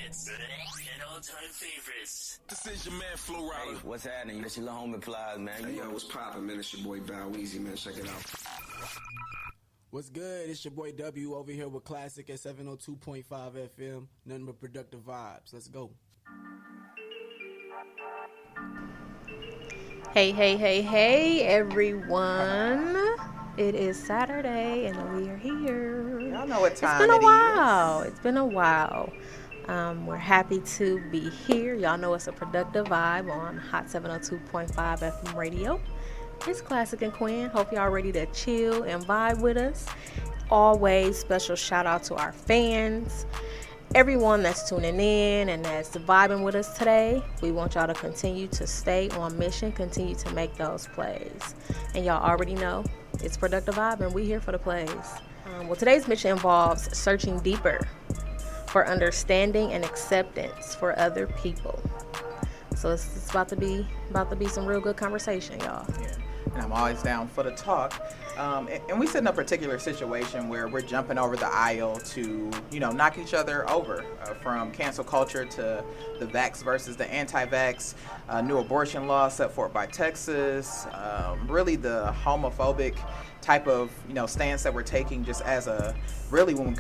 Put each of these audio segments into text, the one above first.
hits and all-time favorites. This is your man, Flo Rida. Hey, what's happening? This your little homie Plies, man. Hey, yo, what's poppin', man? It's your boy Bow Weezy, man. Check it out. What's good? It's your boy W over here with Classic at 702.5 FM. Nothing but productive vibes. Let's go. Hey, everyone. It is Saturday, and we are here. Y'all know what time It's been a while. We're happy to be here. Y'all know it's a productive vibe on HOT702.5 FM radio. It's Classic and Quinn. Hope y'all ready to chill and vibe with us. Always special shout out to our fans. Everyone that's tuning in and that's vibing with us today, we want y'all to continue to stay on mission, continue to make those plays. And y'all already know it's Productive Vibe and we here for the plays. Well, today's mission involves searching deeper for understanding and acceptance for other people. So it's about to be some real good conversation, y'all. Yeah. And I'm always down for the talk. And we sit in a particular situation where we're jumping over the aisle to, knock each other over, from cancel culture to the vax versus the anti-vax, new abortion law set forth by Texas, really the homophobic type of, stance that we're taking just as a, really when it's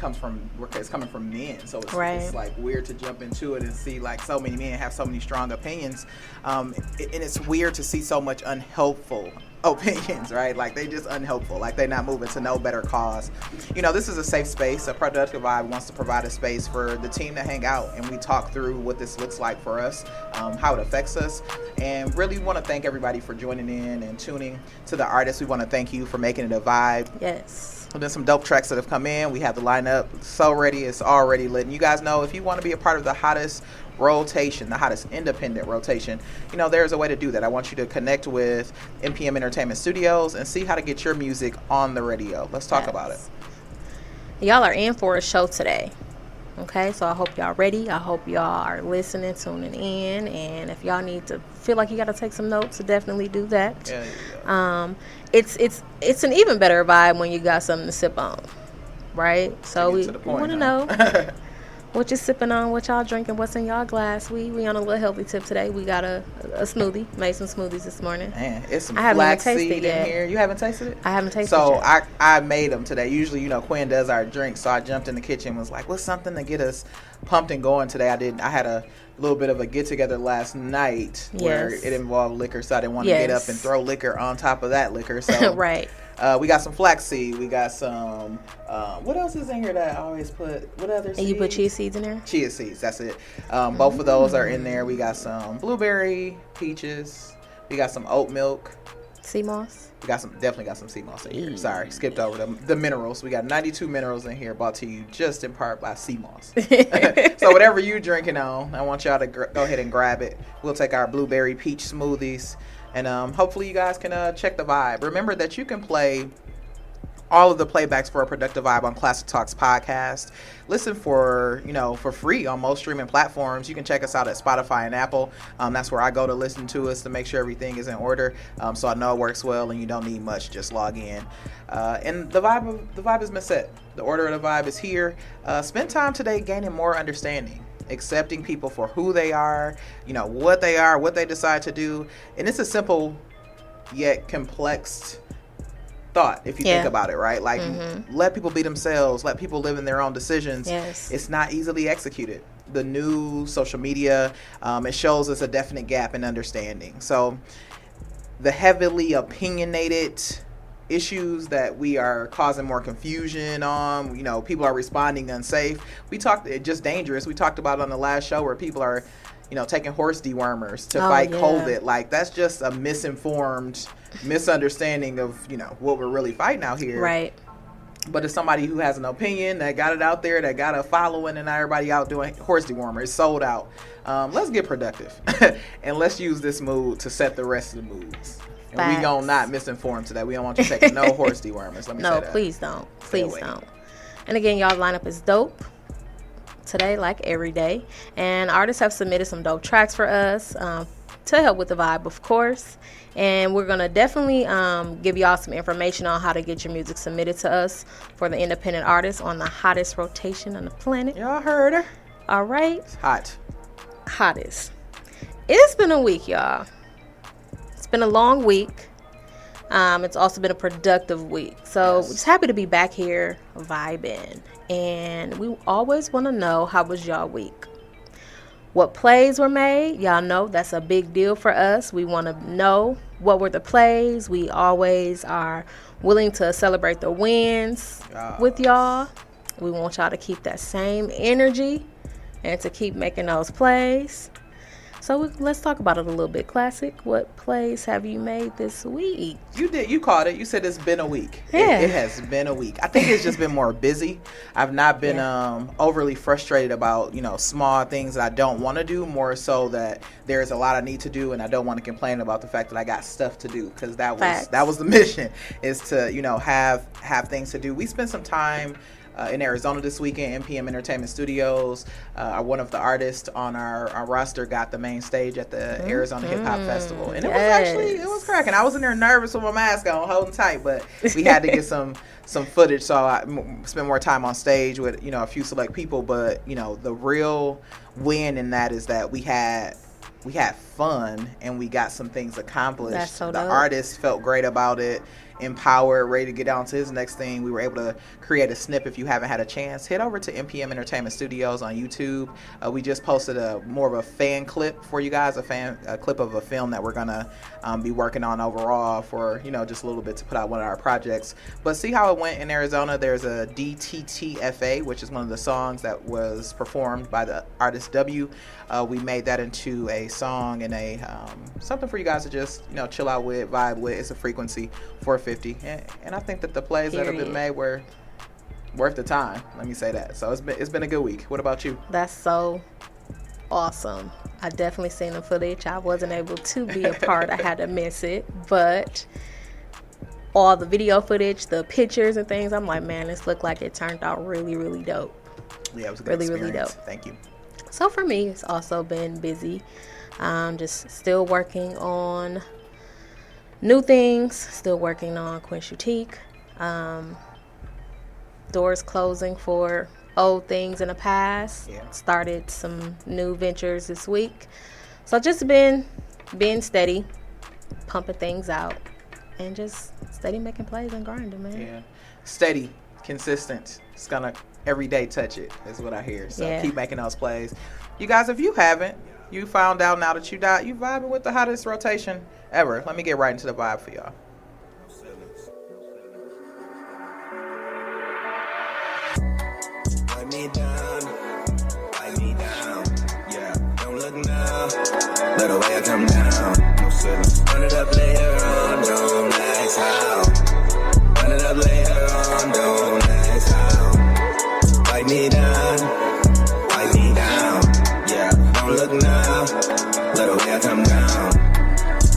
coming from men. So it's like weird to jump into it and see like so many men have so many strong opinions. And it's weird to see so much unhelpful opinions, right? Like they just unhelpful, like they're not moving to no better cause. This is a safe space. A Productive Vibe wants to provide a space for the team to hang out and we talk through what this looks like for us, how it affects us, and really want to thank everybody for joining in and tuning to the artists. We want to thank you for making it a vibe. Yes. There's been some dope tracks that have come in. We have the lineup so ready. It's already lit. And you guys know if you want to be a part of the hottest rotation, the hottest independent rotation, there's a way to do that. I want you to connect with NPM Entertainment Studios and see how to get your music on the radio. Let's talk about it. Y'all are in for a show today. Okay, so I hope y'all ready. I hope y'all are listening, tuning in, and if y'all need to feel like you got to take some notes, definitely do that. Yeah. It's an even better vibe when you got something to sip on, right? So we want to know what you're sipping on, what y'all drinking, what's in y'all glass. We on a little healthy tip today. We got a smoothie. Made some smoothies this morning. Man, it's some flaxseed in here. You haven't tasted it? I haven't tasted it So yet. I made them today. Usually, Quinn does our drinks, so I jumped in the kitchen and was like, what's something to get us pumped and going today? I had a little bit of a get-together last night where it involved liquor, so I didn't want to get up and throw liquor on top of that liquor. So right. We got some flaxseed. We got some, what else is in here that I always put? What other seeds? And you put chia seeds in there? Chia seeds, that's it. Both of those are in there. We got some blueberry, peaches. We got some oat milk. Sea moss? We definitely got some sea moss in here. Sorry, skipped over the minerals. We got 92 minerals in here brought to you just in part by sea moss. So whatever you drinking on, I want y'all to go ahead and grab it. We'll take our blueberry peach smoothies. And hopefully you guys can check the vibe. Remember that you can play all of the playbacks for a Productive Vibe on Classic Talks podcast. Listen for free on most streaming platforms. You can check us out at Spotify and Apple. That's where I go to listen to us to make sure everything is in order. So I know it works well and you don't need much. Just log in. And the vibe has been set. The order of the vibe is here. Spend time today gaining more understanding. Accepting people for who they are, what they decide to do. And it's a simple yet complex thought if you think about it, right? Like, let people be themselves, let people live in their own decisions. Yes. It's not easily executed. The new social media, it shows us a definite gap in understanding. So the heavily opinionated issues that we are causing more confusion on, people are responding unsafe. Just dangerous. We talked about it on the last show where people are, taking horse dewormers to fight COVID. Like that's just a misinformed misunderstanding of, what we're really fighting out here. Right. But it's somebody who has an opinion that got it out there, that got a following, and everybody out doing horse dewormer. It's sold out. Let's get productive and let's use this mood to set the rest of the moods. And we gonna not misinform today. We don't want you taking no horse dewormers. Let me say that. No, please don't. Please don't. And again, y'all lineup is dope today, like every day. And artists have submitted some dope tracks for us to help with the vibe, of course. And we're gonna definitely give y'all some information on how to get your music submitted to us for the independent artists on the hottest rotation on the planet. Y'all heard her. All right. Hot. Hottest. It's been a week, y'all. It's been a long week. It's also been a productive week. So we're just happy to be back here vibing. And we always want to know, how was y'all week? What plays were made? Y'all know that's a big deal for us. We want to know what were the plays. We always are willing to celebrate the wins with y'all. We want y'all to keep that same energy and to keep making those plays. So let's talk about it a little bit. Classic, what plays have you made this week? You caught it. You said it's been a week. Yeah. It has been a week. I think it's just been more busy. I've not been overly frustrated about, small things that I don't want to do, more so that there's a lot I need to do and I don't want to complain about the fact that I got stuff to do, because that was the mission, is to, have things to do. We spent some time in Arizona this weekend, MPM Entertainment Studios. One of the artists on our roster got the main stage at the Arizona Hip Hop Festival. And it was cracking. I was in there nervous with my mask on, holding tight, but we had to get some footage, so I spent more time on stage with, a few select people. But, the real win in that is that we had fun and we got some things accomplished. That's so the dope. Artist felt great about it, empowered, ready to get on to his next thing. We were able to create a snip. If you haven't had a chance, head over to MPM Entertainment Studios on YouTube. We just posted more of a fan clip for you guys, a clip of a film that we're gonna be working on overall for, just a little bit to put out one of our projects. But see how it went in Arizona. There's a DTTFA, which is one of the songs that was performed by the artist W. We made that into a song and a something for you guys to just chill out with, vibe with. It's a frequency 450, and I think that the plays that have been made were worth the time. Let me say that. So it's been a good week. What about you? That's so awesome. I definitely seen the footage. I wasn't able to be a part. I had to miss it, but all the video footage, the pictures and things, I'm like, man, this looked like it turned out really, really dope. Yeah, it was a good experience. Really dope. Thank you. So for me, it's also been busy. Just still working on new things, still working on Quinn Boutique. Doors closing for old things in the past. Yeah. Started some new ventures this week. So just been being steady, pumping things out, and just steady making plays and grinding, man. Yeah. Steady, consistent. It's gonna every day touch it, is what I hear. So keep making those plays. You guys, if you haven't, you found out now that you vibing with the hottest rotation ever. Let me get right into the vibe for y'all. Wipe me down, yeah, don't look now, let the way I come down, no ceilings. Run it up later on, don't ask how. Run it up later on, don't ask how. Wipe me down, yeah, don't look now, let the way I come down.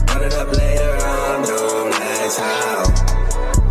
Run it up later on, don't ask how.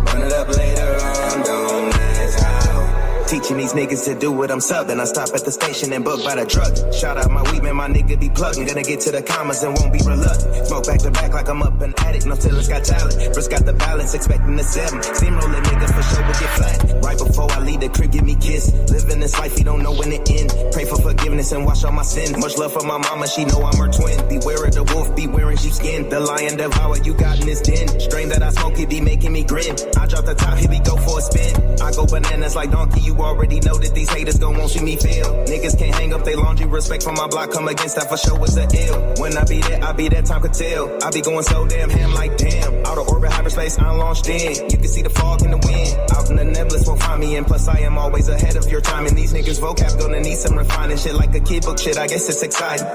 Run it up later on, don't ask how. Teaching these niggas to do what I'm subbing. I stop at the station and book by the truck. Shout out my weed man, my nigga be plugging. Gonna get to the commas and won't be reluctant. Smoke back to back like I'm up an addict. No till it's got talent. First got the balance, expecting the 7. Steamrolling niggas for sure will get flat. Right before I leave the crib, give me kiss. Living this life, you don't know when it ends. Pray for forgiveness and wash all my sins. Much love for my mama, she know I'm her twin. Beware of the wolf, be wearing sheepskin. The lion devour you got in this den. Strain that I smoke, it be making me grin. I drop the top, here we go for a spin. I go bananas like donkey, you already know that these haters gon' won't see me fail. Niggas can't hang up they laundry, respect from my block, come against that for sure was the ill. When I be there, time could tell. I be going so damn ham like damn. Out of orbit, hyperspace, I'm launched in. You can see the fog in the wind. Out in the nebulous won't find me in. Plus I am always ahead of your time. And these niggas vocab gonna need some refining. Shit like a kid book shit, I guess it's exciting.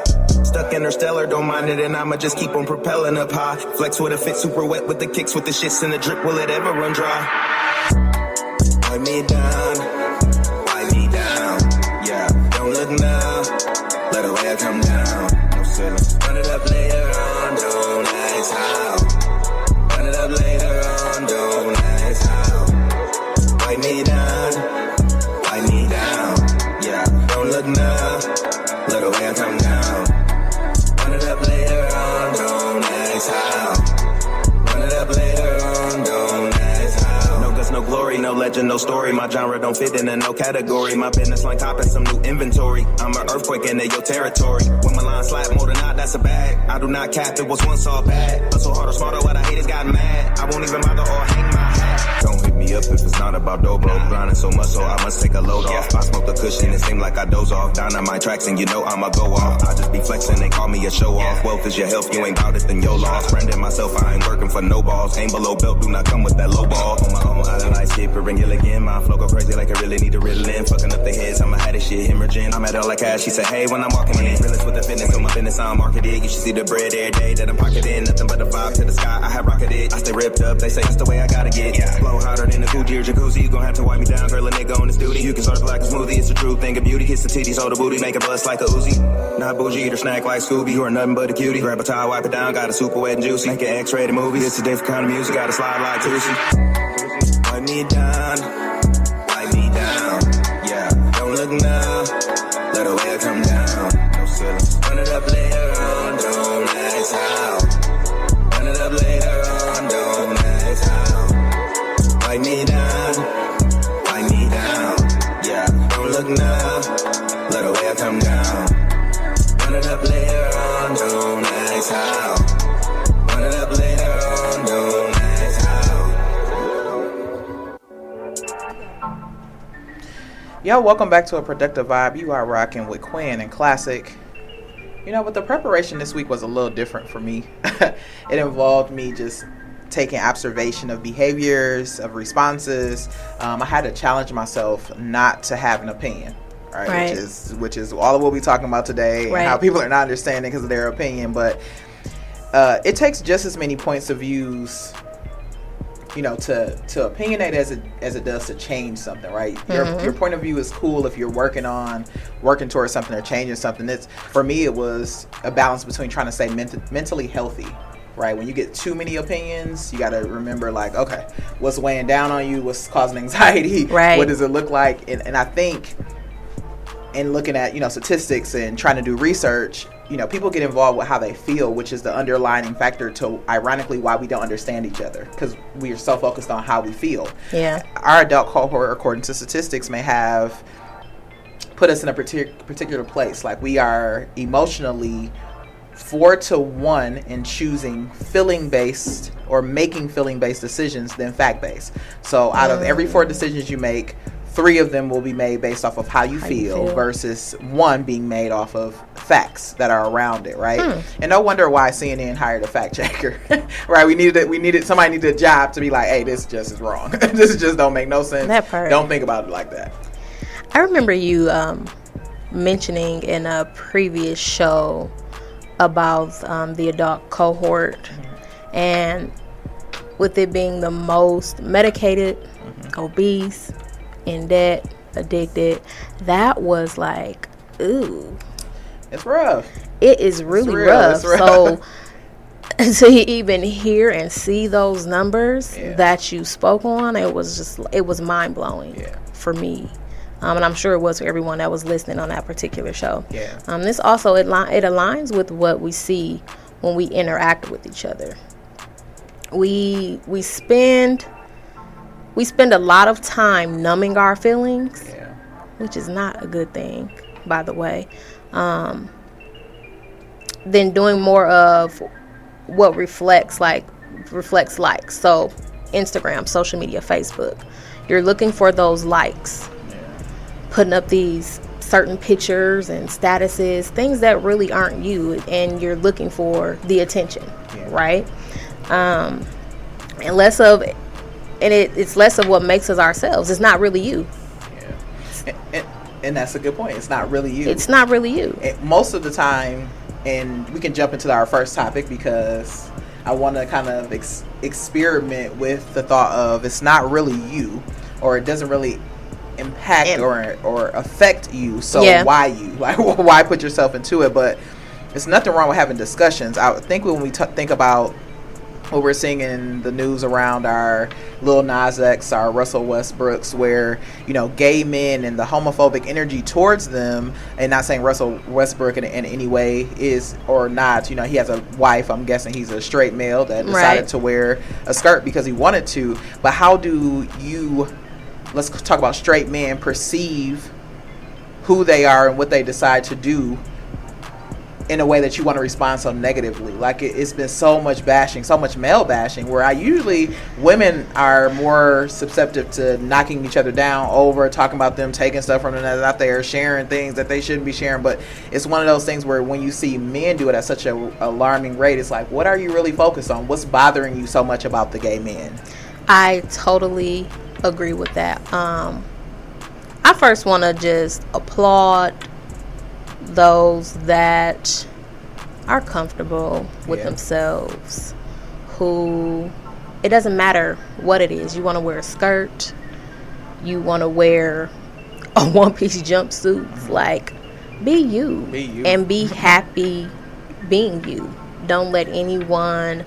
Stuck interstellar, don't mind it, and I'ma just keep on propelling up high. Flex with a fit, super wet with the kicks, with the shits and the drip, will it ever run dry? Wipe me down, yeah, don't look now, let the way I come down, no ceilings. Run it up later on, don't ask how. Run it up later on, don't ask how. Wipe me down, yeah, don't look now, let the way I come down. Run it up later on, don't ask how. Run it up later on, don't ask how. No guts, no glory, no no legend, no story. My genre don't fit in no category. My business line top is some new inventory. I'm an earthquake in your territory. When my line slap more than not, that's a bag. I do not cap, it was once all bad. Hustle harder, smarter, what I haters got mad. I won't even bother or hang my hat. Don't hit me up if it's not about dobro. Grinding so much, so I must take a load off. I smoke the cushion, it seem like I doze off. Down on my tracks, and you know I'ma go off. I just be flexing, they call me a show off. Wealth is your health, you ain't bout it, then your loss. Branding myself, I ain't working for no balls. Aim below belt, do not come with that low ball. On my own island, I skipper and Gilligan. My flow go crazy like I really need to reel in. Fucking up the heads, I'ma have this shit hemorrhaging. I'm at all like cash, she said, hey, when I'm walking in. Realist with the fitness, on my business, I'm marketed. You should see the bread every day that I'm pocketing. Nothing but the vibe to the sky, I have rocketed. I stay ripped up, they say that's the way I gotta get. Flow hotter than a Coogee or jacuzzi. You gon' have to wipe me down, girl, a nigga on this duty. You can start like a smoothie, it's the true thing of beauty. Kiss the titties, hold the booty, make a bust like a Uzi. Not bougie, eat or snack like Scooby. You are nothing but a cutie. Grab a towel, wipe it down, got a super wet and juicy. Make an X-rated movie, it's a different kind of music. Gotta slide like Tucci. Wipe me down, yeah. Don't look now, let the way come down. No feelings. Run it up later on, don't ask how. Run it up later on, don't ask how. Wipe me down, yeah. Don't look now, let the way come down. Run it up later on, don't ask how. Run it up later on, don't ask how. Yo, welcome back to A Productive Vibe. You are rocking with Quinn and Classic. You know, but the preparation this week was a little different for me. It involved me just taking observation of behaviors, of responses. I had to challenge myself not to have an opinion, right? Which is all of what we're talking about today, and how people are not understanding because of their opinion. But it takes just as many points of views, you know, to opinionate as it does to change something, right? Your point of view is cool if you're working towards something or changing something. For me, it was a balance between trying to stay mentally healthy, right? When you get too many opinions, you got to remember, like, okay, what's weighing down on you? What's causing anxiety? Right. What does it look like? And I think in looking at, you know, statistics and trying to do research, you know, people get involved with how they feel, which is the underlining factor to, ironically, why we don't understand each other, because we are so focused on how we feel. Yeah. Our adult cohort, according to statistics, may have put us in a particular place. Like, we are emotionally 4-to-1 in choosing feeling-based or making feeling-based decisions than fact-based. So out of every 4 decisions you make, 3 of them will be made based off of how you feel versus 1 being made off of facts that are around it, right? And no wonder why CNN hired a fact checker, right? Somebody needed a job to be like, hey, this just is wrong. This just don't make no sense. That part. Don't think about it like that. I remember you mentioning in a previous show about the adult cohort, and with it being the most medicated, obese, in debt, addicted, that was like, ooh, it's rough. It is really rough. So to even hear and see those numbers that you spoke on, it was mind blowing for me. And I'm sure it was for everyone that was listening on that particular show. This also, it aligns with what we see when we interact with each other. We spend a lot of time numbing our feelings, which is not a good thing, by the way. Then doing more of what reflects likes. So Instagram, social media, Facebook. You're looking for those likes. Putting up these certain pictures and statuses, things that really aren't you, and you're looking for the attention, right? And less of, and it's less of what makes us ourselves. It's not really you. And that's a good point. It's not really you. It's not really you. Most of the time, and we can jump into our first topic because I want to kind of experiment with the thought of it's not really you, or it doesn't really impact or affect you, so why you? Like, why put yourself into it? But there's nothing wrong with having discussions. I think when we think about what we're seeing in the news around our Lil Nas X, our Russell Westbrooks, where, you know, gay men and the homophobic energy towards them, and not saying Russell Westbrook in any way is or not, you know, he has a wife, I'm guessing he's a straight male that decided to wear a skirt because he wanted to, but how do you let's talk about straight men perceive who they are and what they decide to do in a way that you want to respond so negatively. Like it's been so much bashing, so much male bashing, where women are more susceptible to knocking each other down over, talking about them taking stuff from another out there, sharing things that they shouldn't be sharing. But it's one of those things where when you see men do it at such an alarming rate, it's like, what are you really focused on? What's bothering you so much about the gay men? I totally agree with that. I first want to just applaud those that are comfortable with themselves, who it doesn't matter what it is. You want to wear a skirt, you want to wear a one-piece jumpsuit, like be you and be happy being you. Don't let anyone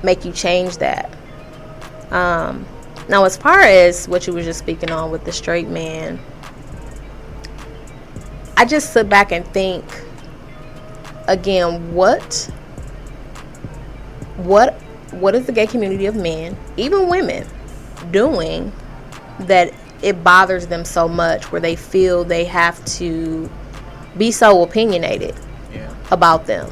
make you change that. Now, as far as what you were just speaking on with the straight man, I just sit back and think, again, what is the gay community of men, even women, doing that it bothers them so much, where they feel they have to be so opinionated about them?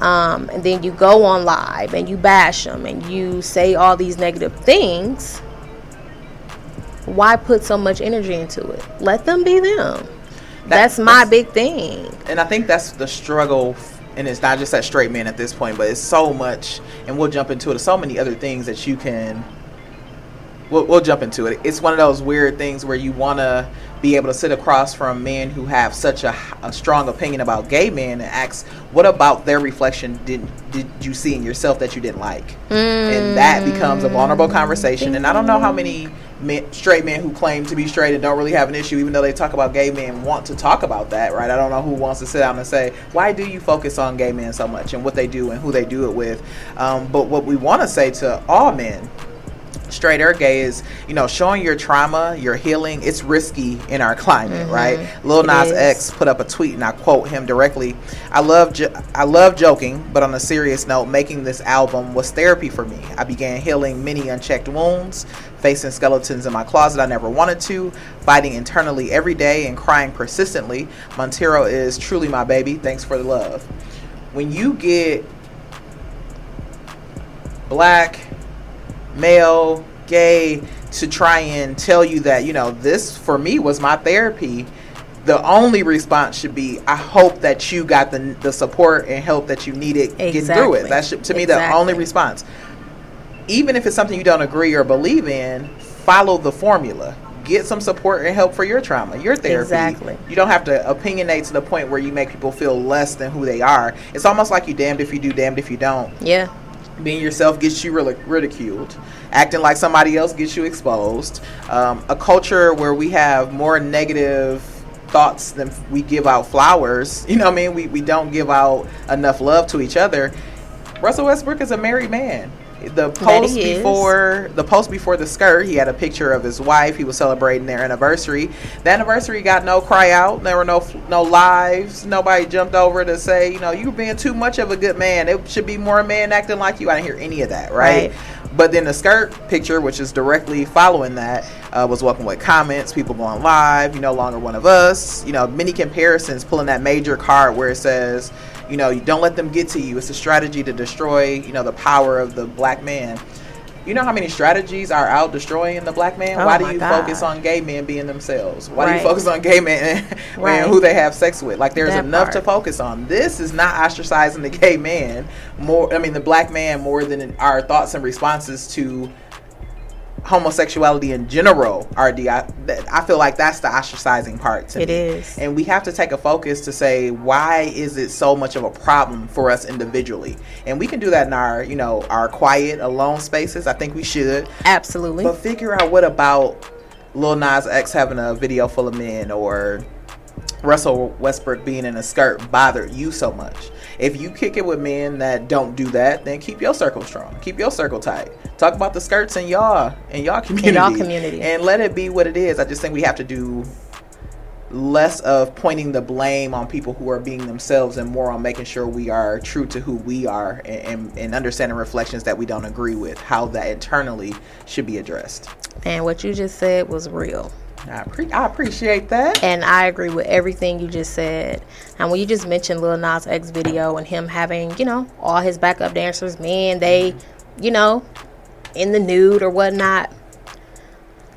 And then you go on live and you bash them and you say all these negative things. Why put so much energy into it? Let them be them. That's my big thing. And I think that's the struggle, and it's not just that straight men at this point, but it's so much, and we'll jump into it. So many other things that you can, we'll jump into it. It's one of those weird things where you want to be able to sit across from men who have such a strong opinion about gay men and ask, what about their reflection did you see in yourself that you didn't like? And that becomes a vulnerable conversation. And I don't know how many straight men who claim to be straight and don't really have an issue, even though they talk about gay men, want to talk about that, right? I don't know who wants to sit down and say, why do you focus on gay men so much and what they do and who they do it with? But what we want to say to all men, straight or gay, is, showing your trauma, your healing, it's risky in our climate, right? Lil Nas X put up a tweet, and I quote him directly: I love joking, but on a serious note, making this album was therapy for me. I began healing many unchecked wounds, facing skeletons in my closet I never wanted to, fighting internally every day and crying persistently. Montero is truly my baby. Thanks for the love. When you get black, male, gay to try and tell you that, this for me was my therapy, the only response should be, I hope that you got the support and help that you needed getting through it. That should, to me, the only response. Even if it's something you don't agree or believe in, follow the formula. Get some support and help for your trauma, your therapy. Exactly. You don't have to opinionate to the point where you make people feel less than who they are. It's almost like you damned if you do, damned if you don't. Yeah. Being yourself gets you ridiculed. Acting like somebody else gets you exposed. A culture where we have more negative thoughts than we give out flowers. You know what I mean? We don't give out enough love to each other. Russell Westbrook is a married man. The post before the skirt, he had a picture of his wife. He was celebrating their anniversary. The anniversary got no cry out. There were no lives. Nobody jumped over to say, you're being too much of a good man. It should be more men acting like you. I didn't hear any of that, right? But then the skirt picture, which is directly following that, was welcomed with comments, people going live, you're no longer one of us. Many comparisons, pulling that major card where it says, you don't let them get to you. It's a strategy to destroy, the power of the black man. You know how many strategies are out destroying the black man? Why do you focus on gay men being themselves? Why do you focus on gay men and who they have sex with? Like, there's enough to focus on. This is not ostracizing the gay man the black man more than our thoughts and responses to homosexuality in general. I feel like that's the ostracizing part to me. It is. And we have to take a focus to say, why is it so much of a problem for us individually? And we can do that in our quiet, alone spaces. I think we should. Absolutely. But figure out, what about Lil Nas X having a video full of men, or Russell Westbrook being in a skirt bothered you so much? If you kick it with men that don't do that, then keep your circle strong. Keep your circle tight. Talk about the skirts in y'all community. And let it be what it is. I just think we have to do less of pointing the blame on people who are being themselves and more on making sure we are true to who we are and understanding reflections that we don't agree with, how that internally should be addressed. And what you just said was real. I appreciate that. And I agree with everything you just said. And when you just mentioned Lil Nas X video and him having, you know, all his backup dancers, man, they, you know, in the nude or whatnot.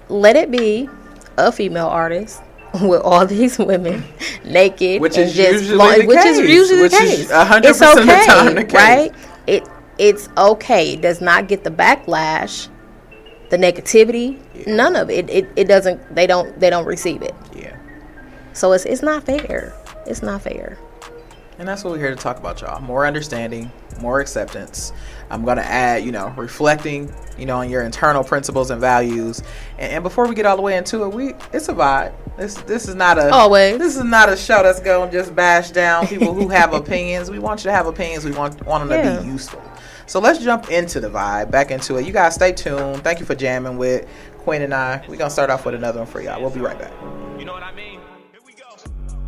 Let it be a female artist with all these women naked, which and is just usually the which case. is usually Which the case. is 100% it's okay, of the time the case. Right? It's okay. It does not get the backlash, the negativity, none of it. It doesn't. They don't receive it. Yeah. So it's not fair. It's not fair. And that's what we're here to talk about, y'all. More understanding, more acceptance. I'm going to add, you know, reflecting, you know, on your internal principles and values. And before we get all the way into it, it's a vibe. This is not a This is not a show that's going to just bash down people who have opinions. We want you to have opinions. We want them to be useful. So let's jump into the vibe, back into it. You guys stay tuned. Thank you for jamming with Quinn and I. We're going to start off with another one for y'all. We'll be right back. You know what I mean? Here we go.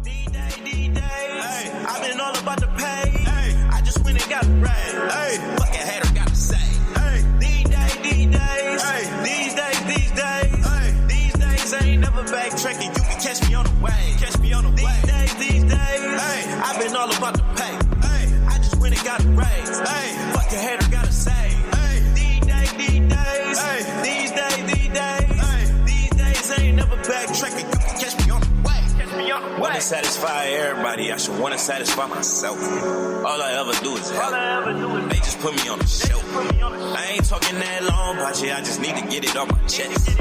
D-Day, hey, I've been all about the pay. Hey, I just went and got a rag. Hey, fucking hater gotta say. Hey, D-Day, hey, these days, hey, these days I ain't never backtracking. You can catch me on the way. These days, hey, I've been all about the pay. Hey, I just went and got a raise. Hey, fucking hater gotta say. Hey, D-Days, hey, these days I ain't never backtracking. You can catch me on the way. Wanna satisfy everybody, I should wanna satisfy myself. All I ever do is help. They just put me on the shelf. I ain't talking that long about you, I just need to get it on my chest.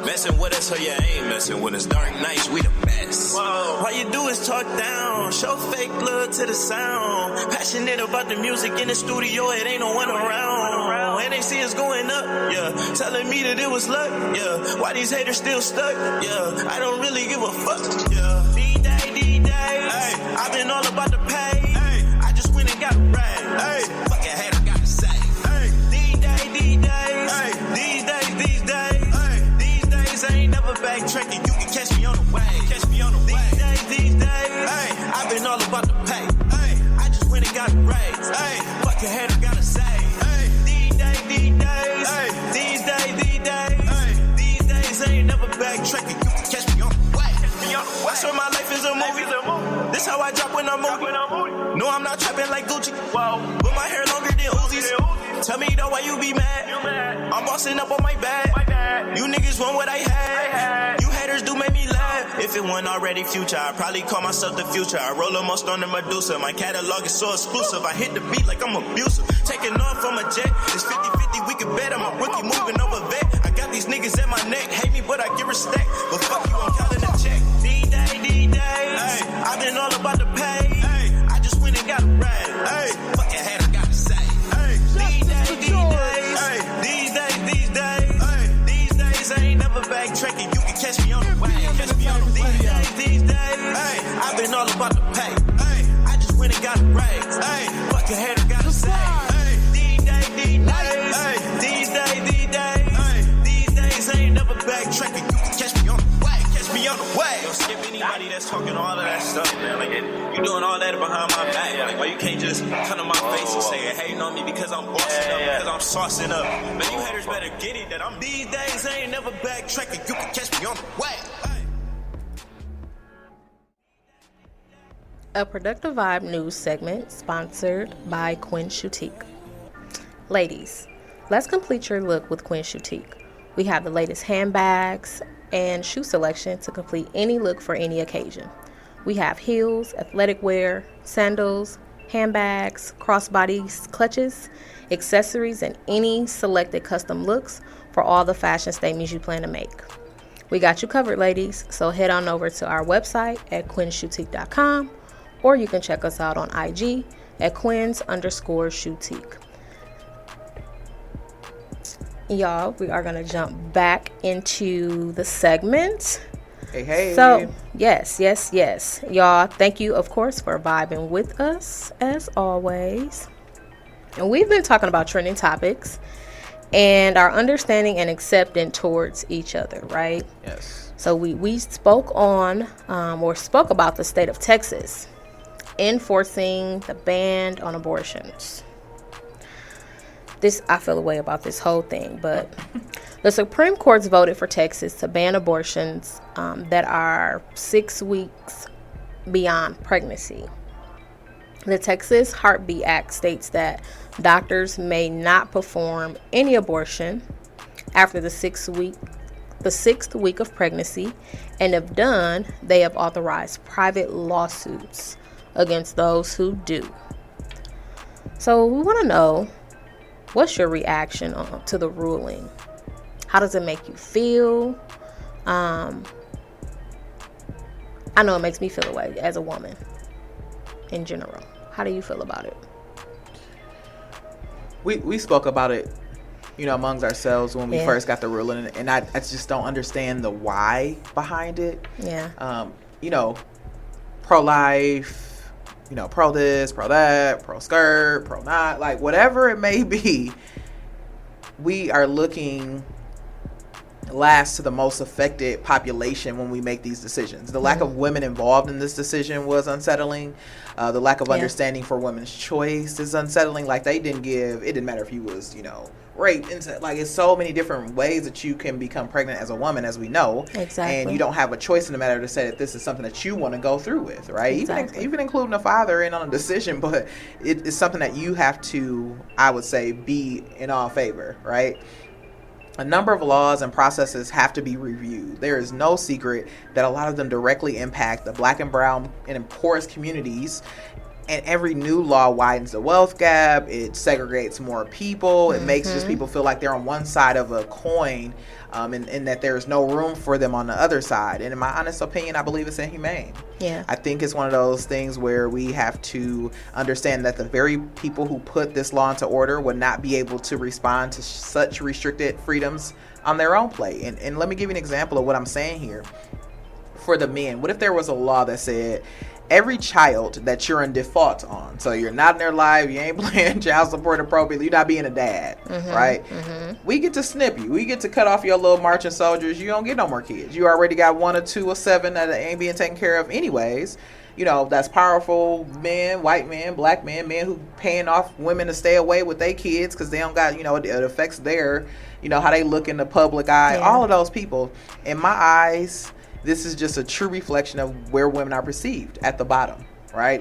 Messing with us, so you ain't messing with us. Dark nights, we the best. All you do is talk down, show fake love to the sound. Passionate about the music in the studio, it ain't no one around. And they see us going up, yeah. Telling me that it was luck, yeah. Why these haters still stuck, yeah. I don't really give a fuck, yeah. D-Day, hey, I've been all about the pay. Hey, I just went and got a rag. Hey, fucking hater gotta say. Hey, D-Day, hey, these days I ain't never backtracking. You can catch me on the way. These days, hey, I've been all about the pay. Hey, I just went and got a raise. Hey, fucking hater gotta say. Hey, D-Day, hey, these days I ain't never backtracking. You can catch me on the way. I swear my life is a movie. This how I drop when I'm moving. No, I'm not trapping like Gucci. But my hair longer than Uzi's. Tell me though why you be mad. I'm bossing up on my bag. You niggas want what I had. You haters do make me laugh. If it wasn't already future, I'd probably call myself the future. I roll almost on the Medusa. My catalog is so exclusive. I hit the beat like I'm abusive. Taking off from a jet. It's 50-50, we can bet. I'm a rookie moving over vet. I got these niggas at my neck. Hate me, but I get respect. But fuck you, I'm counting the check. D-Day, hey, I've been all about the pay. Hey, I just went and got a rag. Hey, fucking hater gotta say. Hey, D-Day, hey, these days I ain't never backtracking. You can catch me on the way. These days, hey, I've been all about the pay. Hey, I just went and got a raise. Hey, fucking hater gotta say. Hey, D-Day, hey, these days I ain't never backtracking. You can catch me on the way. Don't skip anybody that's talking all of that stuff, man. Like, you doing all that behind my back. Like, why you can't just come to my face and say, hating on me because I'm bossing up, because I'm saucing up. Man, you haters better get it that I'm these days. I ain't never backtracking. You can catch me on the way. A Productive Vibe news segment sponsored by Quinn Shoutique. Ladies, let's complete your look with Quinn Shoutique. We have the latest handbags and shoe selection to complete any look for any occasion. We have heels, athletic wear, sandals, handbags, crossbodies, clutches, accessories, and any selected custom looks for all the fashion statements you plan to make. We got you covered, ladies, so head on over to our website at quinshoutique.com, or you can check us out on IG at quins_shoutique. Y'all, we are going to jump back into the segment. Hey. So, yes. Y'all, thank you, of course, for vibing with us, as always. And we've been talking about trending topics. and are understanding and accepting towards each other, right? Yes. So we spoke on or spoke about the state of Texas enforcing the ban on abortions. I feel a way about this whole thing, but the Supreme Court's voted for Texas to ban abortions that are 6 weeks beyond pregnancy. The Texas Heartbeat Act states that doctors may not perform any abortion after the sixth week of pregnancy, and if done, they have authorized private lawsuits against those who do. So we want to know, what's your reaction to the ruling? How does it make you feel? I know it makes me feel away as a woman in general. How do you feel about it? We spoke about it, amongst ourselves when we first got the ruling, and I just don't understand the why behind it. Yeah. Pro-life, pro this, pro that, pro skirt, pro not, like whatever it may be, we are looking last to the most affected population when we make these decisions. The lack of women involved in this decision was unsettling. The lack of understanding for women's choice is unsettling. Like, it didn't matter if you was, raped, it's so many different ways that you can become pregnant as a woman, as we know. Exactly. And you don't have a choice in the matter to say that this is something that you want to go through with, right? Exactly. Even including a father in on a decision, but it is something that you have to, I would say, be in all favor, right? A number of laws and processes have to be reviewed. There is no secret that a lot of them directly impact the Black and brown and poorest communities. And every new law widens the wealth gap. It segregates more people. It makes just people feel like they're on one side of a coin, and that there's no room for them on the other side. And in my honest opinion, I believe it's inhumane. Yeah. I think it's one of those things where we have to understand that the very people who put this law into order would not be able to respond to such restricted freedoms on their own plate. And let me give you an example of what I'm saying here. For the men, what if there was a law that said every child that you're in default on, so you're not in their life, you ain't paying child support appropriately, you're not being a dad, right? We get to snip you. We get to cut off your little marching soldiers. You don't get no more kids. You already got 1 or 2 or 7 that ain't being taken care of anyways. That's powerful men, white men, black men who paying off women to stay away with their kids because they don't got, it affects their, how they look in the public eye. Yeah. All of those people, in my eyes, this is just a true reflection of where women are perceived at the bottom, right?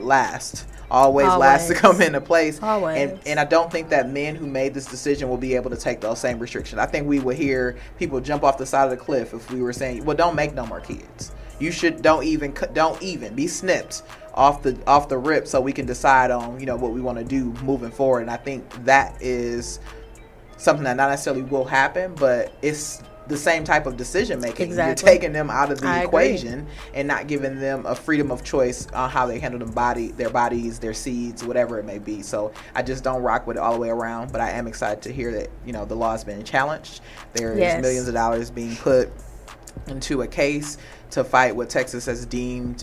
Always last to come into place. Always. And I don't think that men who made this decision will be able to take those same restrictions. I think we would hear people jump off the side of the cliff if we were saying, well, don't make no more kids. You should don't even be snipped off the rip so we can decide on, what we want to do moving forward. And I think that is something that not necessarily will happen, but it's the same type of decision making. Exactly. You're taking them out of the equation agree. And not giving them a freedom of choice on how they handle their bodies, their seeds, whatever it may be. So I just don't rock with it all the way around, but I am excited to hear that, the law has been challenged. There is millions of dollars being put into a case to fight what Texas has deemed,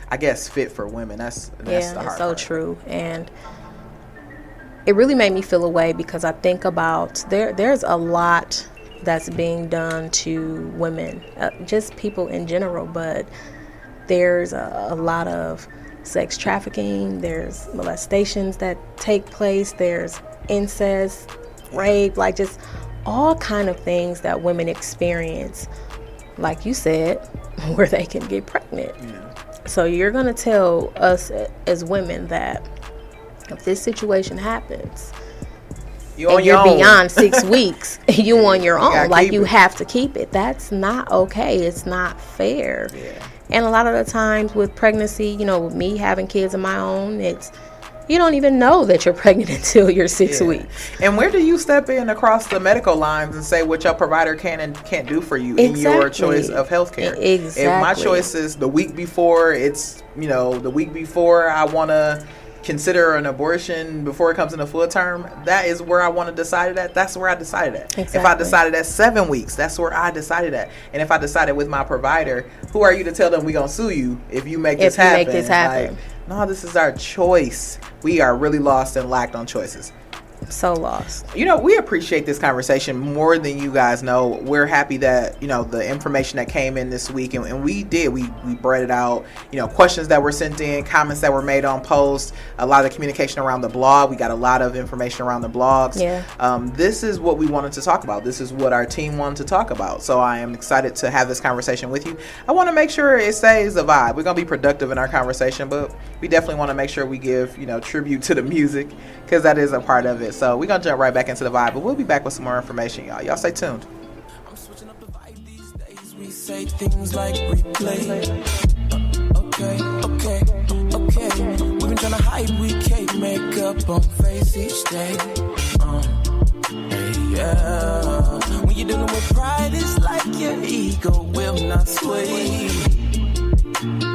I guess, fit for women. That's the hard it's so part. true. And it really made me feel away because I think about there's a lot that's being done to women, just people in general, but there's a lot of sex trafficking, there's molestations that take place, there's incest, rape, just all kind of things that women experience, like you said, where they can get pregnant. So you're gonna tell us as women that if this situation happens and you're beyond 6 weeks, you on your own, you have to keep it. That's not okay. It's not fair. Yeah. And a lot of the times with pregnancy, with me having kids of my own, it's you don't even know that you're pregnant until you're 6 weeks. And where do you step in across the medical lines and say what your provider can and can't do for you in your choice of healthcare? Exactly. If my choice is the week before, the week before I want to consider an abortion before it comes into full term, that is where I want to decide it at. That's where I decided at. Exactly. If I decided at 7 weeks, that's where I decided at. And if I decided with my provider, who are you to tell them we're going to sue you if you make this happen? No, this is our choice. We are really lost and lacked on choices. So lost. We appreciate this conversation more than you guys know. We're happy that, the information that came in this week, and we bred it out, questions that were sent in, comments that were made on posts, a lot of communication around the blog. We got a lot of information around the blogs. Yeah. This is what we wanted to talk about. This is what our team wanted to talk about. So I am excited to have this conversation with you. I want to make sure it stays a vibe. We're going to be productive in our conversation, but we definitely want to make sure we give, tribute to the music, because that is a part of it. So we're going to jump right back into the vibe, but we'll be back with some more information, y'all. Y'all stay tuned. I'm switching up the vibe these days. We say things like replay. Okay. We've been trying to hide, we can't make up on face each day. Yeah. When you're dealing with pride, it's like your ego will not sway.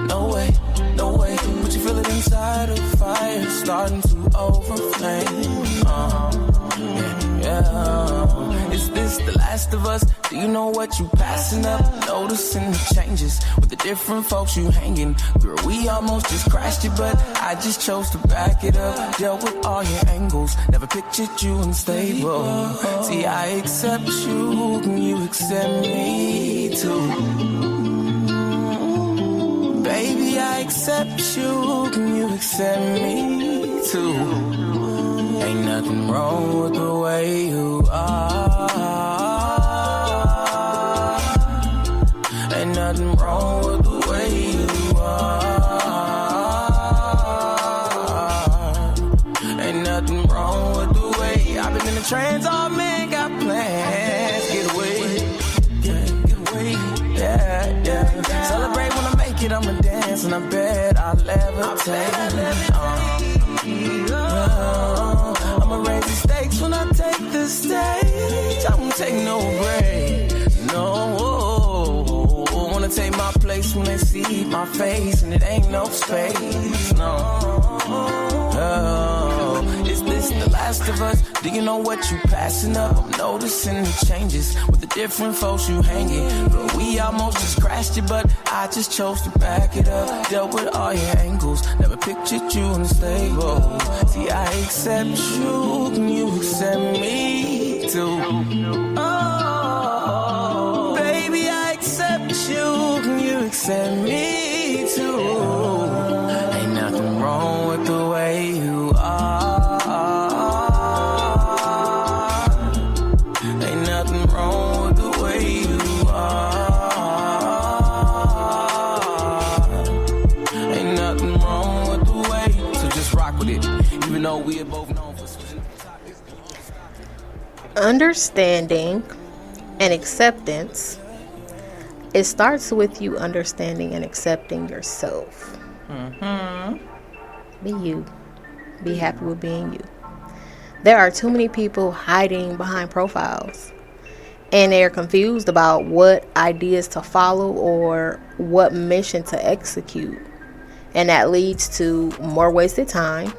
No way. But you feel it inside of fire, starting to overflame. Yeah. Is this the last of us? Do you know what you passing up? Noticing the changes with the different folks you hanging. Girl, we almost just crashed it, but I just chose to back it up. Dealt with all your angles, never pictured you unstable. See, I accept you, can you accept me too? Baby, I accept you, can you accept me too? Ain't nothing wrong with the way you are. Ain't nothing wrong with the way you are. Ain't nothing wrong with the way I've been in the trance, all men got plans. Get away, yeah. Celebrate when I make it, I'ma dance and I bet I'll levitate. I'ma raise the stakes when I take the stage. I won't take no break, no. Wanna take my place when they see my face and it ain't no space, no. Is this the last of us? Do you know what you passing up? I'm noticing the changes with the different folks you hanging. Girl, we almost just crashed it, but I just chose to back it up. Dealt with all your angles, never pictured you unstable. See, I accept you, can you accept me too? Oh, baby, I accept you, can you accept me too? Ain't nothing wrong with the way you are. Ain't nothing wrong with the way you are. Ain't nothing wrong with the way. So just rock with it, even though we are both known for switching up the topics. Understanding and acceptance. It starts with you understanding and accepting yourself. Be you. Be happy with being you. There are too many people hiding behind profiles, and they're confused about what ideas to follow or what mission to execute. And that leads to more wasted time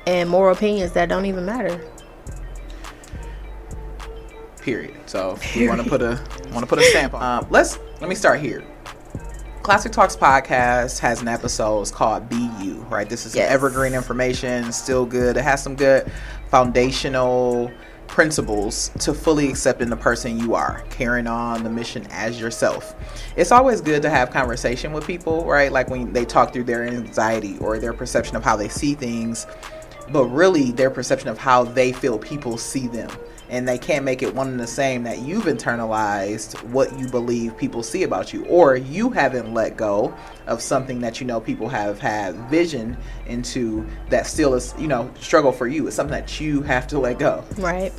and more opinions that don't even matter. Period. So we want to put a stamp on. Let me start here. Classic Talks podcast has an episode called Be You, right? This is some evergreen information, still good. It has some good foundational principles to fully accepting the person you are, carrying on the mission as yourself. It's always good to have conversation with people, right? Like when they talk through their anxiety or their perception of how they see things, but really their perception of how they feel people see them. And they can't make it one and the same, that you've internalized what you believe people see about you, or you haven't let go of something that people have had vision into that still is struggle for you. It's something that you have to let go. Right.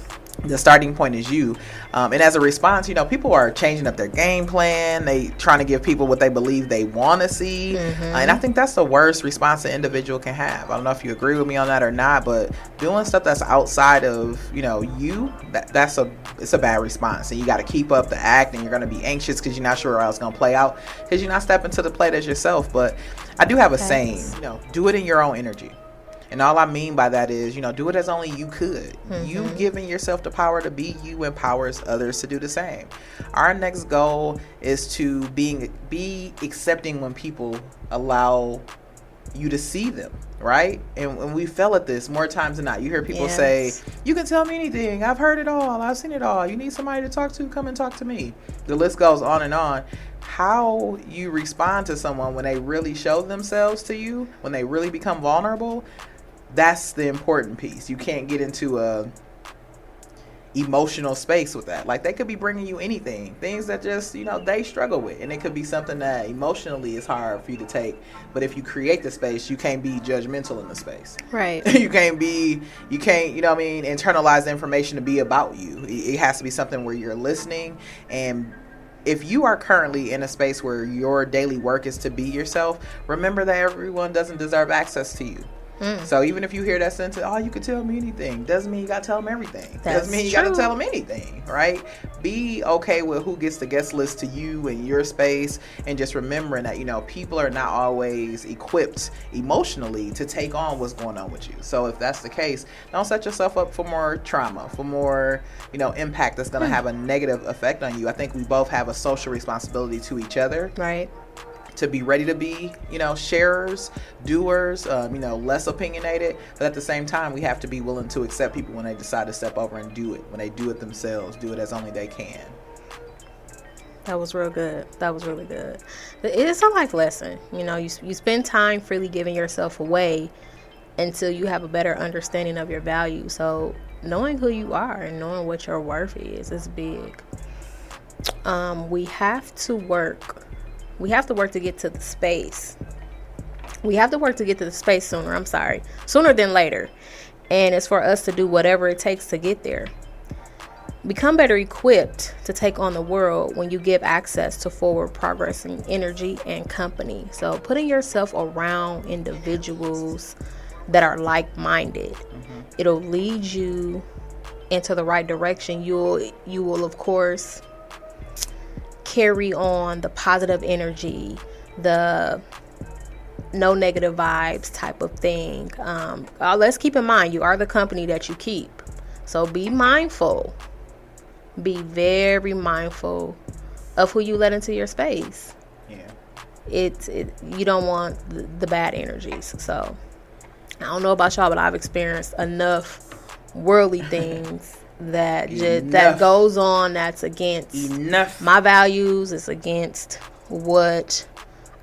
The starting point is you. And as a response, people are changing up their game plan. They trying to give people what they believe they want to see. And I think that's the worst response an individual can have. I don't know if you agree with me on that or not, but doing stuff that's outside of, you, it's a bad response. And you got to keep up the act, and you're going to be anxious because you're not sure how it's going to play out, because you're not stepping to the plate as yourself. But I do have a saying, do it in your own energy. And all I mean by that is, do it as only you could. You giving yourself the power to be you empowers others to do the same. Our next goal is to be accepting when people allow you to see them, right? And we fail at this more times than not. You hear people Yes. say, you can tell me anything. I've heard it all. I've seen it all. You need somebody to talk to? Come and talk to me. The list goes on and on. How you respond to someone when they really show themselves to you, when they really become vulnerable, that's the important piece. You can't get into a emotional space with that. Like, they could be bringing you anything, things that just, you know, they struggle with, and it could be something that emotionally is hard for you to take. But if you create the space, you can't be judgmental in the space. Right. you can't, you know what I mean, internalize the information to be about you. It has to be something where you're listening. And if you are currently in a space where your daily work is to be yourself, remember that everyone doesn't deserve access to you. So even if you hear that sentence, oh, you can tell me anything, doesn't mean you got to tell them everything. Doesn't mean you got to tell them anything, right? Be okay with who gets the guest list to you and your space, and just remembering that, you know, people are not always equipped emotionally to take on what's going on with you. So if that's the case, don't set yourself up for more trauma, for more, you know, impact that's going to have a negative effect on you. I think we both have a social responsibility to each other. Right. To be ready to be, you know, sharers, doers, you know, less opinionated. But at the same time, we have to be willing to accept people when they decide to step over and do it. When they do it themselves, do it as only they can. That was real good. That was really good. It's a life lesson. You know, you spend time freely giving yourself away until you have a better understanding of your value. So knowing who you are and knowing what your worth is big. We have to work to get to the space. We have to work to get to the space sooner than later. And it's for us to do whatever it takes to get there. Become better equipped to take on the world when you give access to forward progressing energy and company. So putting yourself around individuals that are like-minded, it'll lead you into the right direction. You will of course carry on the positive energy, the no negative vibes type of thing. Let's keep in mind, you are the company that you keep. So be mindful. Be very mindful of who you let into your space. Yeah. You don't want the bad energies. So I don't know about y'all, but I've experienced enough worldly things that goes on that's against my values. It's against what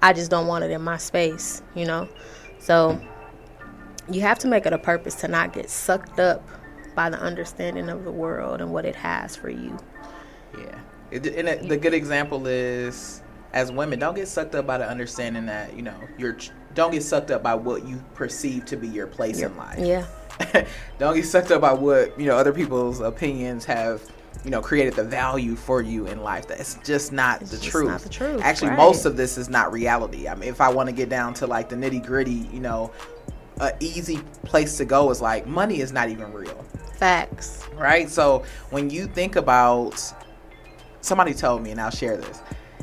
I just don't want it in my space, you know. So you have to make it a purpose to not get sucked up by the understanding of the world and what it has for you. Yeah. The good example is, as women, don't get sucked up by the understanding that, you know, don't get sucked up by what you perceive to be your place in life. Yeah. Don't get sucked up by what, you know, other people's opinions have, you know, created the value for you in life. That's just not the truth. Not the truth. Actually, right. Most of this is not reality. I mean, if I want to get down to like the nitty gritty, you know, an easy place to go is like, money is not even real. Facts. Right? So when you think about, somebody told me, and I'll share this,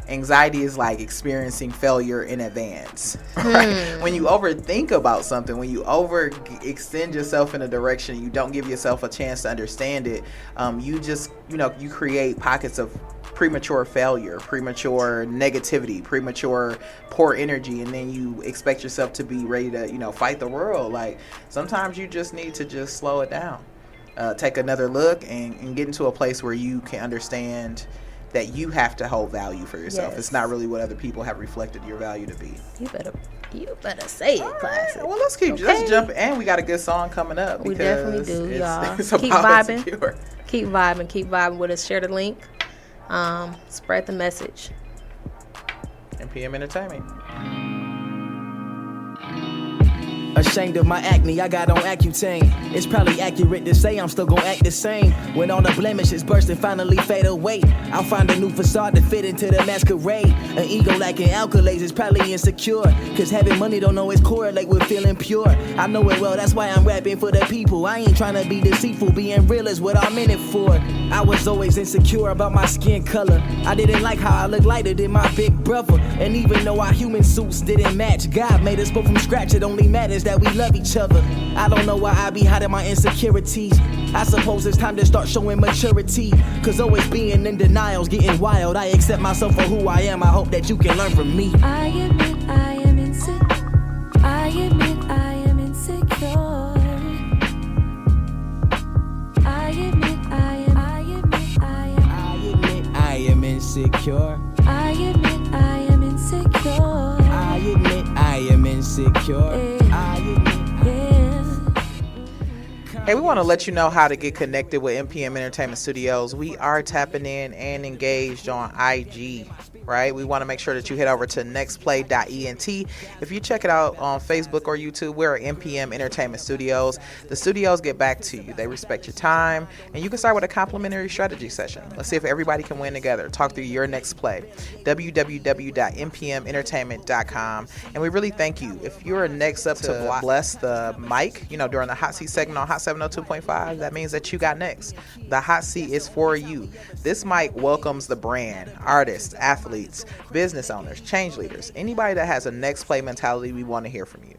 anxiety is like experiencing failure in advance. Right? When you overthink about something, when you overextend yourself in a direction, you don't give yourself a chance to understand it, you create pockets of premature failure, premature negativity, premature poor energy, and then you expect yourself to be ready to, you know, fight the world. Like, sometimes you just need to just slow it down, take another look, and get into a place where you can understand that you have to hold value for yourself. Yes. It's not really what other people have reflected your value to be. You better say it, Classic. Well, let's jump, and we got a good song coming up. We definitely do, y'all. Keep vibing with us. Share the link. Spread the message. NPM Entertainment. Ashamed of my acne, I got on Accutane. It's probably accurate to say I'm still gon' act the same. When all the blemishes burst and finally fade away, I'll find a new facade to fit into the masquerade. An ego lacking alkaloids is probably insecure, cause having money don't always correlate with feeling pure. I know it well, that's why I'm rapping for the people. I ain't trying to be deceitful, being real is what I'm in it for. I was always insecure about my skin color. I didn't like how I look lighter than my big brother. And even though our human suits didn't match, God made us both from scratch. It only matters that we love each other. I don't know why I be hiding my insecurities. I suppose it's time to start showing maturity, cause always being in denial's getting wild. I accept myself for who I am. I hope that you can learn from me. I admit I am insecure. I admit I am insecure. I admit I am insecure. I admit I am insecure. I admit I am insecure. I admit. Hey, we want to let you know how to get connected with MPM Entertainment Studios. We are tapping in and engaged on IG, right? We want to make sure that you head over to nextplay.ent. If you check it out on Facebook or YouTube, we're at MPM Entertainment Studios. The studios get back to you. They respect your time, and you can start with a complimentary strategy session. Let's see if everybody can win together. Talk through your next play. www.mpmentertainment.com. And we really thank you. If you're next up to bless the mic, during the hot seat segment on Hot 702.5, that means that you got next. The hot seat is for you. This mic welcomes the brand, artists, athletes, business owners, change leaders, anybody that has a next play mentality. We want to hear from you.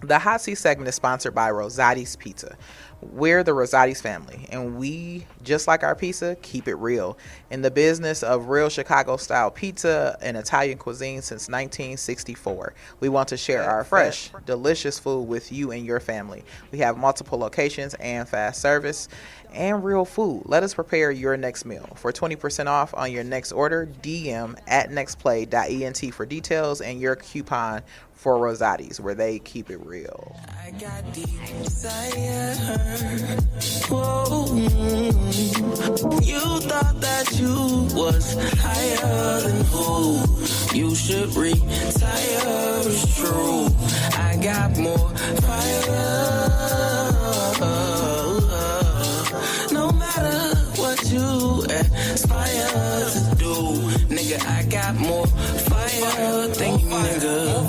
The hot seat segment is sponsored by Rosati's Pizza. We're the Rosati's family, and we, just like our pizza, keep it real. In the business of real Chicago-style pizza and Italian cuisine since 1964, we want to share our fresh, delicious food with you and your family. We have multiple locations and fast service and real food. Let us prepare your next meal. For 20% off on your next order, DM at nextplay.ent for details and your coupon for Rosati's, where they keep it real. I got desire. Whoa. You thought that you was higher than who? You should retire. It's true. I got more fire. No matter what you aspire to do, nigga, I got more fire than you nigga.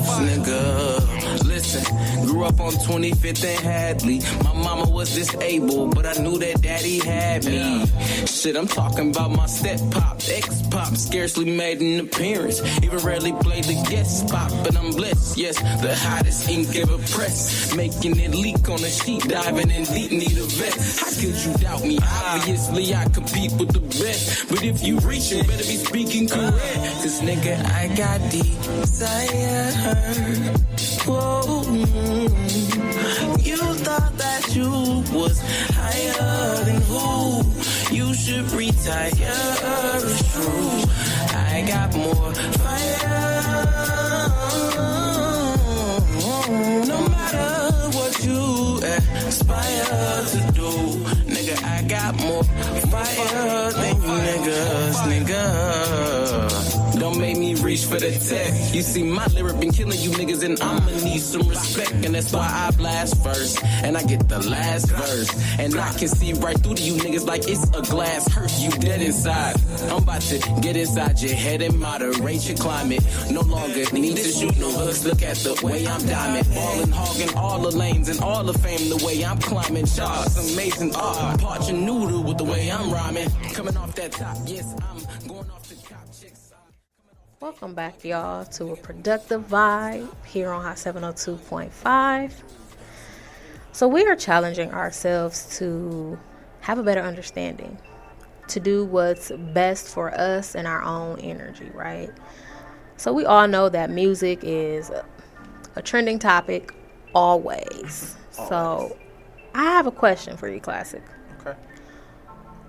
Listen, grew up on 25th and Hadley. My mama was disabled, but I knew that daddy had me. Shit, I'm talking about my step-pop, ex-pop, scarcely made an appearance. Even rarely played the guest spot, but I'm blessed. Yes, the hottest ink ever pressed. Making it leak on the sheet, diving in deep, need a vest. How could you doubt me? Obviously, I compete with the best. But if you reach, you better be speaking correct. Cause nigga, I got desire. Whoa. You thought that you was higher than who? You should retire. It's true. I got more fire. No matter what you aspire to do, nigga, I got more fire than you nigga. Don't make me reach for the tech. You see, my lyric been killing you niggas, and I'ma need some respect. And that's why I blast first, and I get the last verse. And I can see right through to you niggas like it's a glass hurt. You dead inside. I'm about to get inside your head and moderate your climate. No longer need to shoot no hooks. Look at the way I'm diamond. Ballin', hogging all the lanes and all the fame. The way I'm climbing charts. Amazing art. Part your noodle with the way I'm rhyming. Coming off that top, yes, I'm going off the top. Chicks. Welcome back, y'all, to a productive vibe here on Hot 702.5. So we are challenging ourselves to have a better understanding, to do what's best for us and our own energy, right? So we all know that music is a trending topic always. So I have a question for you, Classic. Okay.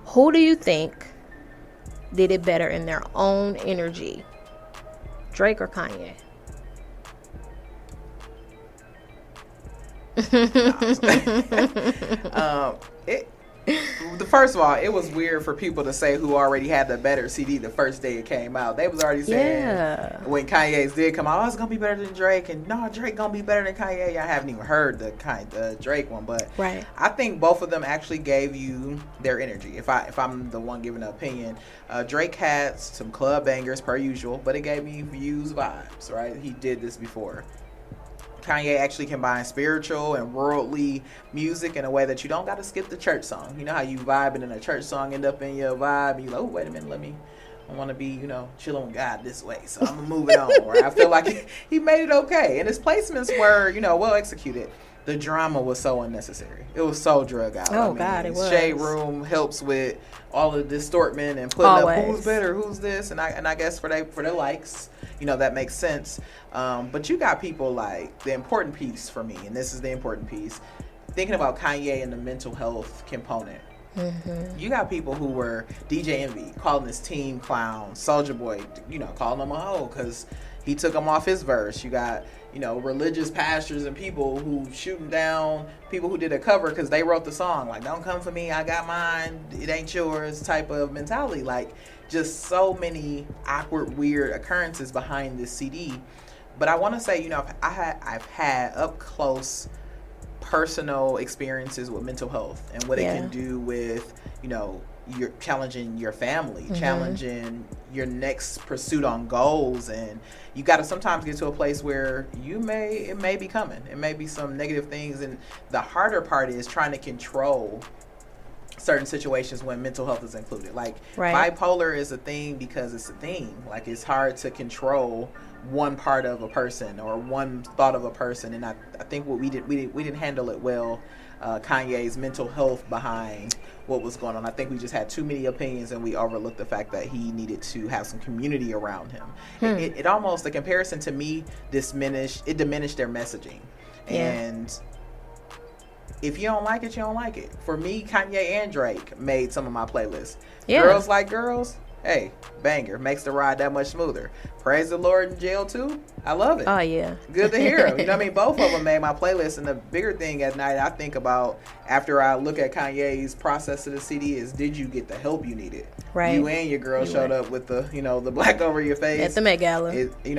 Who do you think did it better in their own energy? Drake or Kanye? First of all, it was weird for people to say who already had the better CD the first day it came out. They was already saying when Kanye's did come out, oh, it's gonna be better than Drake, and no, Drake gonna be better than Kanye. I haven't even heard the Drake one, but right. I think both of them actually gave you their energy. If I'm the one giving an opinion, Drake had some club bangers per usual, but it gave me views vibes. Right, he did this before. Kanye actually combines spiritual and worldly music in a way that you don't got to skip the church song. You know how you vibing in a church song, end up in your vibe, and you're like, oh, wait a minute, I want to be, chilling with God this way, so I'm going to move it on. Right? I feel like he made it okay. And his placements were, well executed. the drama was so unnecessary. It was so drug out. Oh, God, it was. Shade Room helps with all the distortment and putting up who's better, who's this, and I guess for their likes, that makes sense. But you got people like the important piece for me, and this is the important piece, thinking about Kanye and the mental health component. Mm-hmm. You got people who were DJ Envy calling this team clown, Soulja Boy, calling him a hoe because he took him off his verse. You got religious pastors and people who shooting down people who did a cover because they wrote the song. Like, don't come for me, I got mine, it ain't yours type of mentality. Like, just so many awkward, weird occurrences behind this CD. But I want to say, I've had up close personal experiences with mental health and what it can do with, you're challenging your family, challenging your next pursuit on goals, and you got to sometimes get to a place where it may be coming. It may be some negative things, and the harder part is trying to control certain situations when mental health is included. Like, bipolar is a thing because it's a thing. Like, it's hard to control one part of a person or one thought of a person, and I think what we didn't handle it well. Kanye's mental health behind what was going on. I think we just had too many opinions and we overlooked the fact that he needed to have some community around him. It almost, the comparison to me diminished their messaging. And if you don't like it, you don't like it. For me, Kanye and Drake made some of my playlists. Girls Like Girls, hey, banger, makes the ride that much smoother. Praise the Lord in Jail too, I love it. Oh yeah, good to hear. Both of them made my playlist. And the bigger thing at night I think about after I look at Kanye's process of the CD is, did you get the help you needed? Right. You and your girl showed up with the the black over your face at the Met Gala.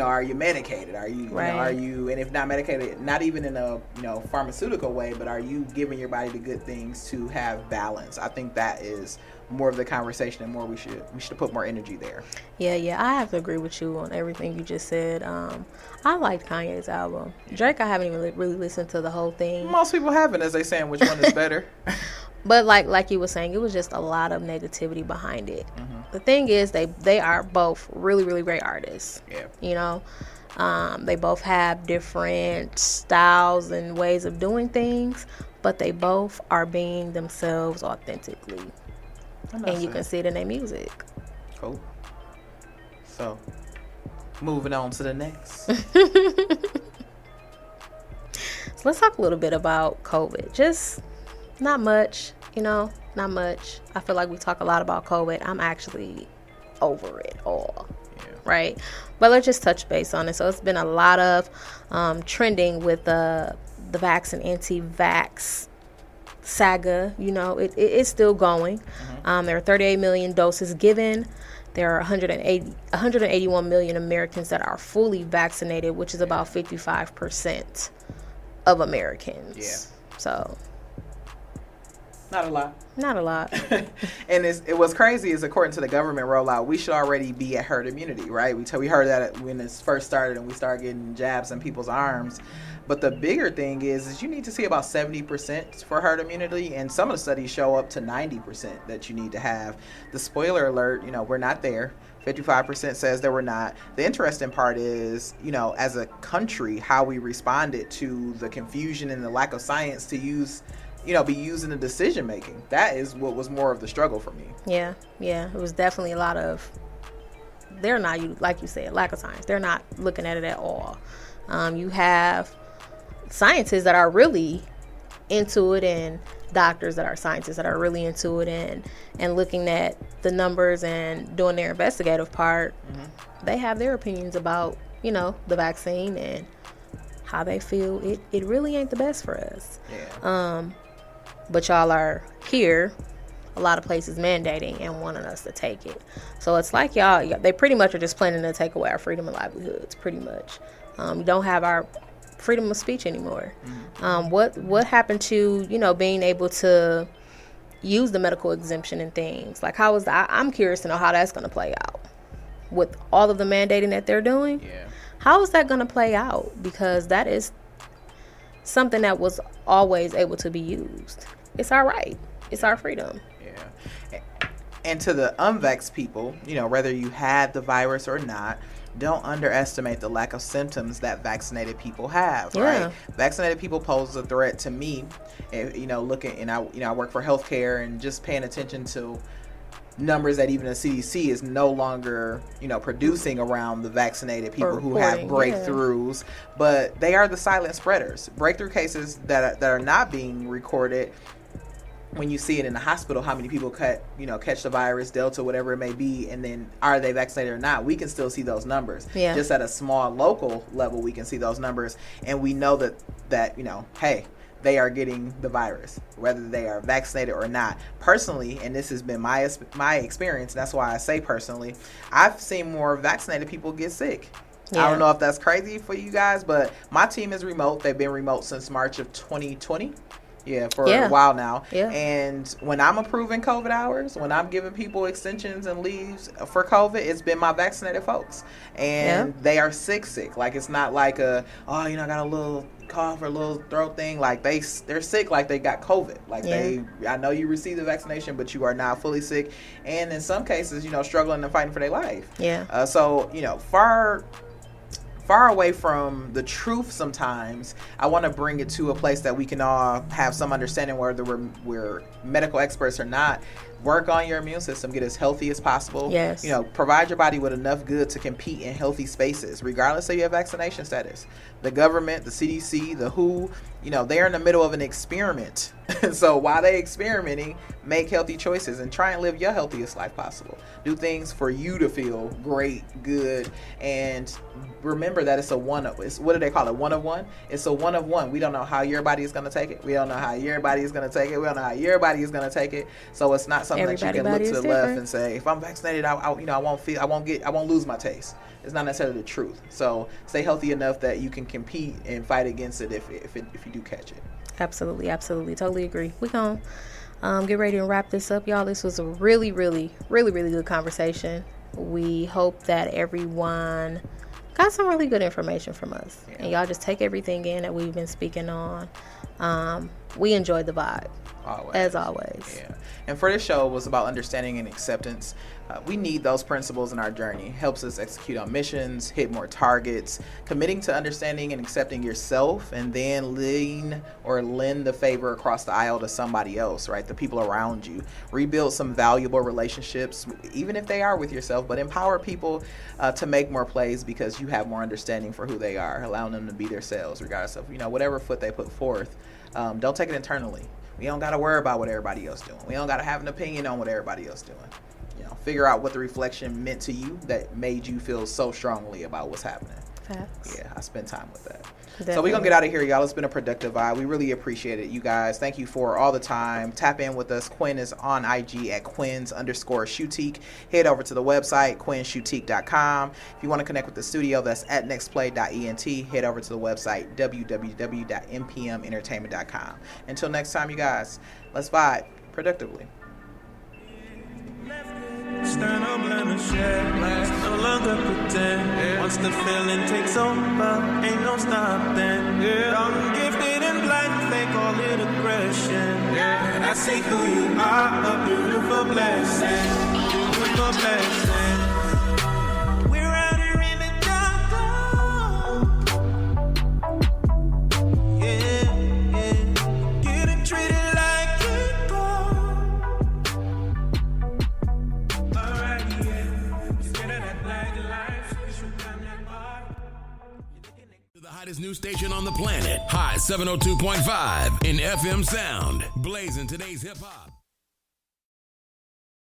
Are you medicated? Are you are you, and if not medicated, not even in a pharmaceutical way, but are you giving your body the good things to have balance? I think that is more of the conversation, and more we should put more energy there. Yeah, I have to agree with you on everything you just said. I liked Kanye's album. Drake, I haven't even really listened to the whole thing. Most people haven't, as they saying which one is better. But like you were saying, it was just a lot of negativity behind it. The thing is, they are both really, really great artists. They both have different styles and ways of doing things, but they both are being themselves authentically. And you can see it in their music. Cool. So, moving on to the next. So let's talk a little bit about COVID. Just not much, not much. I feel like we talk a lot about COVID. I'm actually over it all. Right? But let's just touch base on it. So it's been a lot of trending with the vax and anti-vax saga. It's still going. There are 38 million doses given. There are 181 million Americans that are fully vaccinated, which is about 55% of Americans. So not a lot. And it was crazy is, according to the government rollout, we should already be at herd immunity, right? We heard that when this first started and we started getting jabs in people's arms. But the bigger thing is you need to see about 70% for herd immunity, and some of the studies show up to 90% that you need to have. The spoiler alert, we're not there. 55% says that we're not. The interesting part is, as a country, how we responded to the confusion and the lack of science to use, be used in the decision making. That is what was more of the struggle for me. Yeah. It was definitely a lot of, they're not, like you said, lack of science. They're not looking at it at all. You have scientists that are really into it, and doctors that are scientists that are really into it, and looking at the numbers and doing their investigative part. They have their opinions about the vaccine and how they feel it really ain't the best for us. But y'all are here, a lot of places mandating and wanting us to take it. So it's like they pretty much are just planning to take away our freedom of livelihoods, pretty much. We don't have our freedom of speech anymore. What happened to being able to use the medical exemption and things? Like, how is that? I'm curious to know how that's going to play out with all of the mandating that they're doing. How is that going to play out? Because that is something that was always able to be used. It's our right. It's our freedom. And to the unvaxxed people, whether you had the virus or not, don't underestimate the lack of symptoms that vaccinated people have, right? Vaccinated people pose a threat to me, looking, and I work for healthcare, and just paying attention to numbers that even the CDC is no longer, producing around the vaccinated people who have breakthroughs, but they are the silent spreaders. Breakthrough cases that are not being recorded. When you see it in the hospital, how many people catch the virus, Delta, whatever it may be, and then are they vaccinated or not? We can still see those numbers. Yeah. Just at a small local level, we can see those numbers, and we know that hey, they are getting the virus, whether they are vaccinated or not. Personally, and this has been my experience, and that's why I say personally, I've seen more vaccinated people get sick. Yeah. I don't know if that's crazy for you guys, but my team is remote. They've been remote since March of 2020. For a while now. And when I'm approving COVID hours, when I'm giving people extensions and leaves for COVID, it's been my vaccinated folks. And they are sick. Like, it's not like I got a little cough or a little throat thing. Like, they're sick like they got COVID. Like, I know you received the vaccination, but you are not fully sick. And in some cases, struggling and fighting for their life. So, far away from the truth sometimes, I want to bring it to a place that we can all have some understanding, whether we're medical experts or not. Work on your immune system, get as healthy as possible. Provide your body with enough good to compete in healthy spaces, regardless of your vaccination status. The government, the CDC, the WHO, they're in the middle of an experiment. So while they're experimenting, make healthy choices and try and live your healthiest life possible. Do things for you to feel great, good, and remember that it's what do they call it? One of one? It's a one of one. We don't know how your body is going to take it. We don't know how your body is going to take it. We don't know how your body is going to take it. So it's not something that you can look to the left and say, if I'm vaccinated, I won't lose my taste. It's not necessarily the truth. So stay healthy enough that you can compete and fight against it if you do catch it. Absolutely. Totally agree. We're going to get ready to wrap this up, y'all. This was a really, really, really, really good conversation. We hope that everyone got some really good information from us. And y'all just take everything in that we've been speaking on. We enjoyed the vibe. As always. And for this show, it was about understanding and acceptance. We need those principles in our journey. It helps us execute on missions, hit more targets, committing to understanding and accepting yourself, and then lend the favor across the aisle to somebody else, right? The people around you. Rebuild some valuable relationships, even if they are with yourself, but empower people to make more plays because you have more understanding for who they are, allowing them to be themselves, regardless of, whatever foot they put forth. Don't take it internally. We don't got to worry about what everybody else doing. We don't got to have an opinion on what everybody else doing. Figure out what the reflection meant to you that made you feel so strongly about what's happening. Facts. I spent time with that. Definitely. So we're going to get out of here, y'all. It's been a productive vibe. We really appreciate it, you guys. Thank you for all the time. Tap in with us. Quinn is on IG at Quins_Shutique. Head over to the website, QuinnShutique.com. If you want to connect with the studio, that's at nextplay.ent. Head over to the website, www.mpmentertainment.com. Until next time, you guys, let's vibe productively. Stand up, let me share. No longer pretend. Once the feeling takes over, ain't no stopping. I'm gifted in black, they call it aggression. And I see who you are, a beautiful blessing. Beautiful blessing. We're out here in the dark. Yeah. Getting treated like people. The hottest news station on the planet, HOT702.5 in FM sound, blazing today's hip hop.